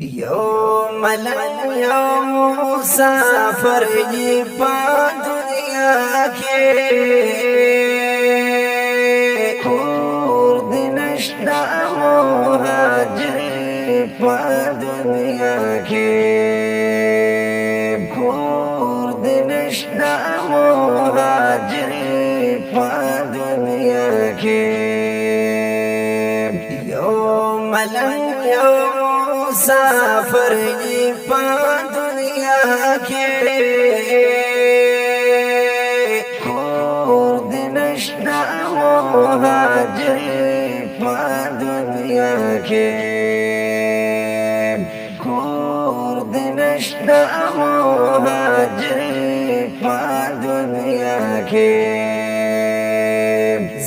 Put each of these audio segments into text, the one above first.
یوم لن یوم مسافر یہ پا دنیا کے کور دنشتا مہاجر پا دنیا کے کور دنشتا مہاجر پا دنیا کے یوم لن یوم مسافر یہ پا دنیا کے کور دنشتا مہاجر پا دنیا کے کور دنشتا مہاجر پا دنیا کے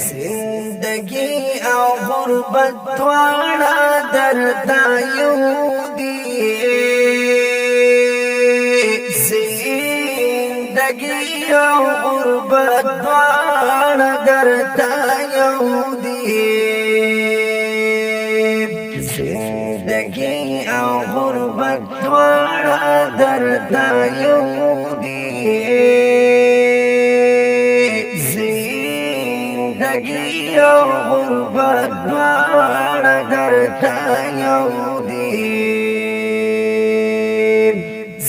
زندگی او غربت دواړه درته یو دي زندگی او غربت دواړه درته یو دي زندگی او غربت دواړه درته یو دي زندگی او غربت دواړه درته یو دي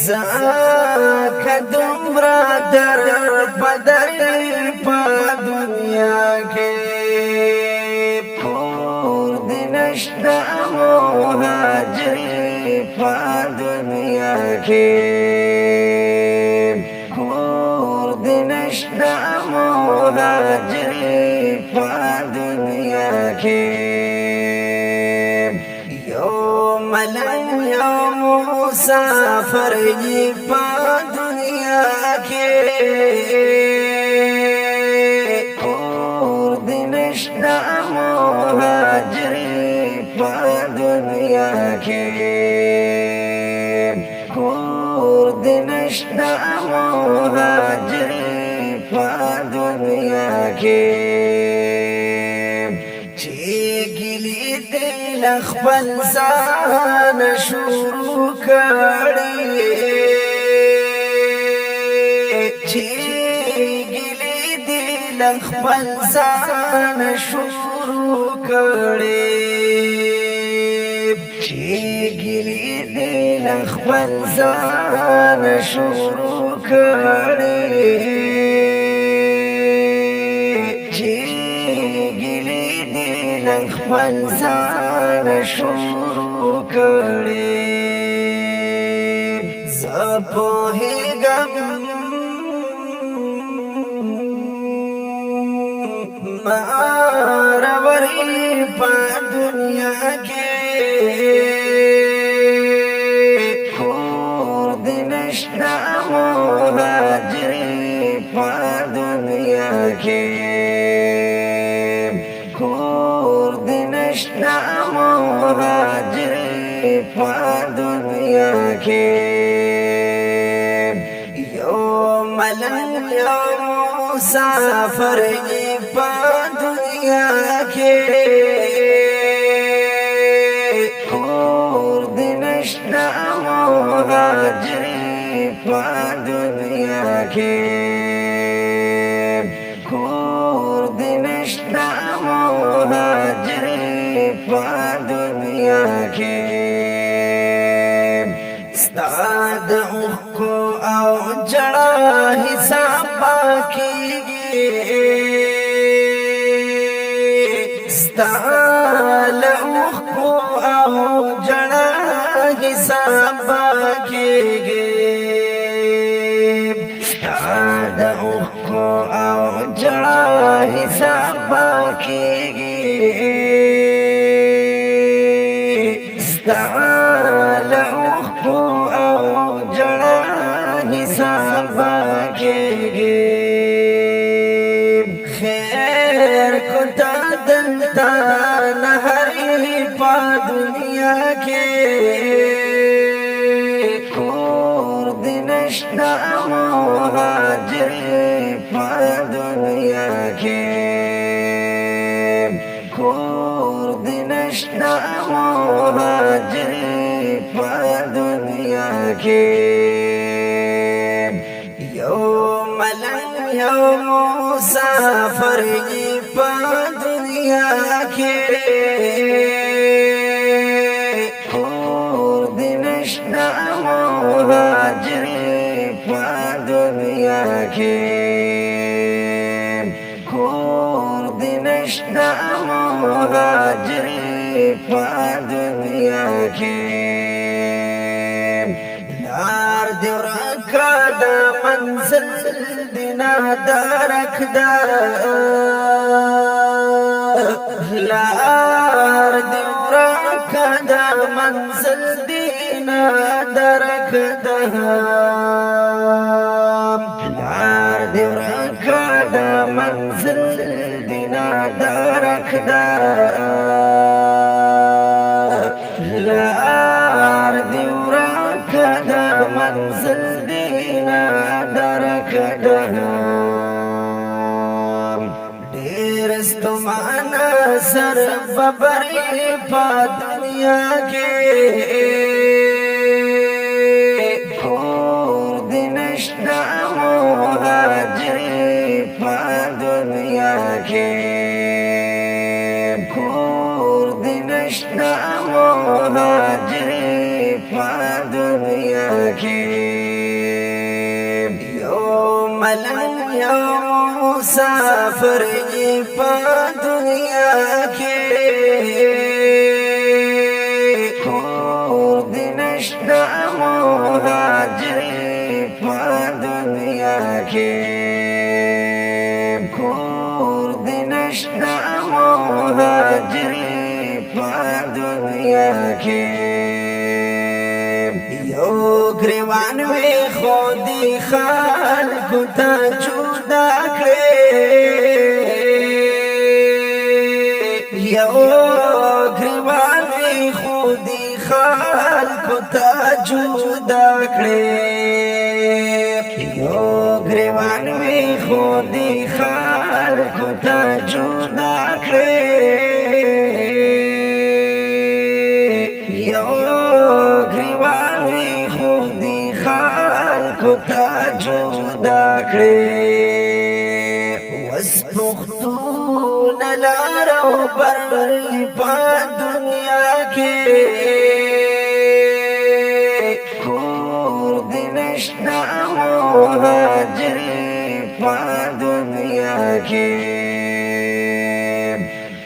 زکه دومره در بدر په دنیا کې کور دې نشته مهاجر په دنیا کې کور دې نشته مهاجر په دنیا کې یوم لن یوم مسافر یہ پا دنیا کے کور دنشتا مہاجر پا دنیا کے کور دنشتا مہاجر پا دنیا کے گلی دل خپل ځان شروع کړي چې گلی دل خپل ځان شروع کړي چې گلی دل خپل ځان شروع کړي خپل ځان شروع کړي زه پوهېږم ماروي په دنیا کې کور دې نشته مهاجر په دنیا کې کور دنشتا مهاجر پا دنیا کے یوم لن یوم مسافر یہ پا دنیا کے کور دنشتا مهاجر پا دنیا کے کور دنشتا مهاجر پا دنیا کے ستاد اوکو او جڑا حساب باقی ستاد اوکو او جڑا حساب باقی ستاد اوکو او جڑا حساب باقی ستعال اوخو او جڑا حساب باقی خیر کتا دلتا نہری پا دنیا کے کور دنشتا مہاجر پا دنیا کے کور دنشتا مهاجر پا دنیا کی یو ملنگ یو مسافر پا دنیا کی اور دنشنا مهاجر پا دنیا کی اور دنشنا مهاجر پا دنیا کی لار دی ورکا دا منزل دینا درک دا لار دی ورکا دا منزل دینا درک دا لار دی ورکا دا منزل دینا درک دا لار دی ورکا دا منزل دینا درک دا دیر استمانا سر ببری پا دنیا کے اور دنشنا مهاجر پا دنیا کے اور دنشنا مهاجر پا دنیا کے یو ملنگ یو مسافر پا دنیا کے اور دنشنا مهاجر پا دنیا کے اور دنشنا مهاجر پا دنیا کے یو گریوان میں خودی خلق تا جدا کرے یو گریوان میں خودی خلق تا جدا کرے یو گریوان میں خودی خلق تا جدا کرے یو گریوان میں خودی خلق تا جدا کرے وسپختون لارو بر پا دنیا کے اور دنشنا مهاجر پا دنیا کے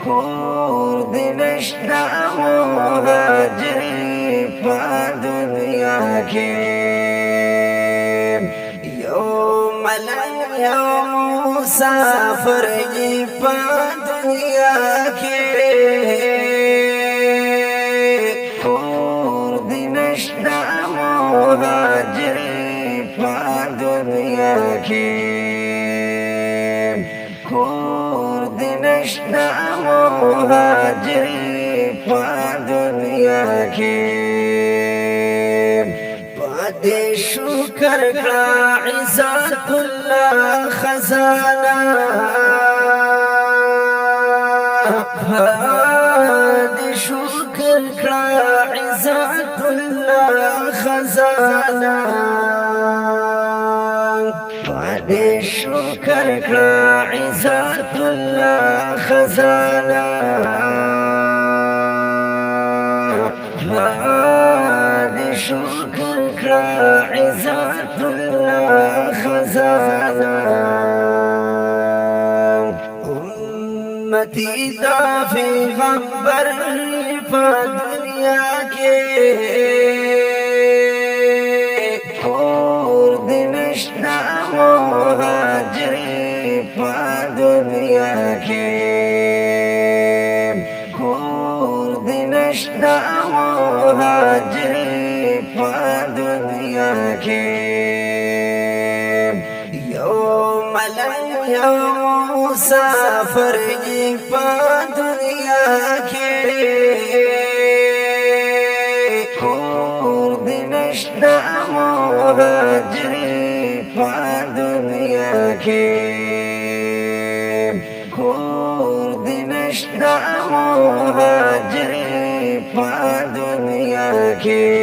اور دنشنا مهاجر پا دنیا کے یو ملنگ یو مسافر پا دنیا کے اور دنشنا مهاجر پا دنیا کے اور دنشنا مهاجر پا دنیا کے پادے شکر کا عزت اللہ خزانہ پادے شکر کا عزت اللہ خزانہ پادے شکر کا عزت اللہ خزانہ پادے شکر کا عزت اللہ خزانہ امتی دا پیغمبر پا دنیا کے اور دنشنا مهاجر پا دنیا کے اور دنشنا مهاجر پا دنیا کے یو ملنگ یو مسافر پا دنیا کے اور دنشنا مهاجر پا دنیا کے اور دنشنا مهاجر پا دنیا کے